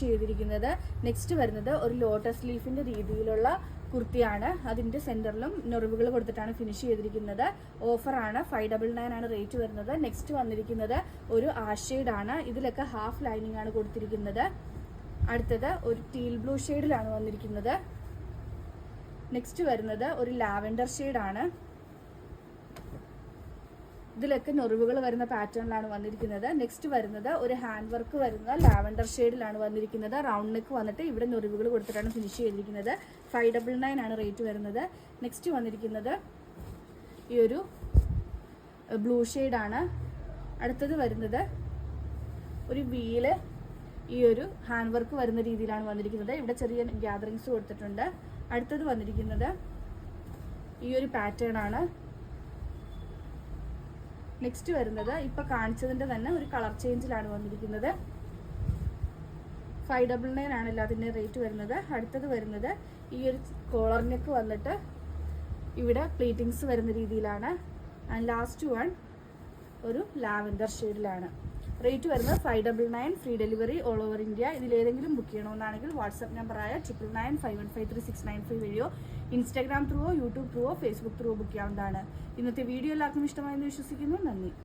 ചെയ്തിരിക്കുന്നത്. നെക്സ്റ്റ് വരുന്നത് ഒരു ലോട്ടസ് ലീഫിന്റെ രീതിയിലുള്ള കുർത്തിയാണ്. അതിന്റെ സെന്ററിലും ഞൊറിവുകൾ കൊടുത്തിട്ടാണ് ഫിനിഷ് ചെയ്തിരിക്കുന്നത്. ഓഫറാണ്. 599 ആണ് റേറ്റ് വരുന്നത്. നെക്സ്റ്റ് വന്നിരിക്കുന്നത് ഒരു ആണ്. ഇതിലൊക്കെ ഹാഫ് ലൈനിങ് ആണ് കൊടുത്തിരിക്കുന്നത്. അടുത്തത് ഒരു ടീൽ ബ്ലൂ ഷെയ്ഡിലാണ് വന്നിരിക്കുന്നത്. നെക്സ്റ്റ് വരുന്നത് ഒരു ലാവൻഡർ ഷെയ്ഡാണ്. ഇതിലൊക്കെ ഞൊറിവുകൾ വരുന്ന പാറ്റേണിലാണ് വന്നിരിക്കുന്നത്. നെക്സ്റ്റ് വരുന്നത് ഒരു ഹാൻഡ് വർക്ക് വരുന്ന ലാവൻഡർ ഷെയ്ഡിലാണ് വന്നിരിക്കുന്നത്. റൗണ്ട് നെക്ക് വന്നിട്ട് ഇവിടെ ഞൊറിവുകൾ കൊടുത്തിട്ടാണ് ഫിനിഷ് ചെയ്തിരിക്കുന്നത്. 599 ആണ് റേറ്റ് വരുന്നത്. നെക്സ്റ്റ് വന്നിരിക്കുന്നത് ഈ ഒരു ബ്ലൂ ഷെയ്ഡാണ്. അടുത്തത് വരുന്നത് ഒരു വീല് ഈ ഒരു ഹാൻഡ് വർക്ക് വരുന്ന രീതിയിലാണ് വന്നിരിക്കുന്നത്. ഇവിടെ ചെറിയ ഗ്യാദറിങ്സ് കൊടുത്തിട്ടുണ്ട്. അടുത്തത് വന്നിരിക്കുന്നത് ഈ ഒരു പാറ്റേൺ ആണ്. നെക്സ്റ്റ് വരുന്നത് ഇപ്പൊ കാണിച്ചതിന്റെ തന്നെ ഒരു കളർ ചേഞ്ചിലാണ് വന്നിരിക്കുന്നത്. 599 ആണ് എല്ലാത്തിൻ്റെ റേറ്റ് വരുന്നത്. അടുത്തത് വരുന്നത് ഈ ഒരു കോളർ നെക്ക് വന്നിട്ട് ഇവിടെ പ്ലീറ്റിങ്സ് വരുന്ന രീതിയിലാണ്. ആൻഡ് ലാസ്റ്റ് വൺ ഒരു ലാവൻഡർ ഷെയ്ഡിലാണ്. റേറ്റ് വരുന്നത് 599. Free delivery all over India. ഇതിലേതെങ്കിലും ബുക്ക് ചെയ്യണമെന്നാണെങ്കിൽ വാട്സ്ആപ്പ് നമ്പറായ 9995153695 വഴിയോ ഇൻസ്റ്റാഗ്രാം ത്രൂവോ യൂട്യൂബ് ത്രൂവോ ഫേസ്ബുക്ക് ത്രൂവോ ബുക്ക് ചെയ്യാവുന്നതാണ്. ഇന്നത്തെ വീഡിയോ എല്ലാവർക്കും ഇഷ്ടമായെന്ന് വിശ്വസിക്കുന്നു. നന്ദി.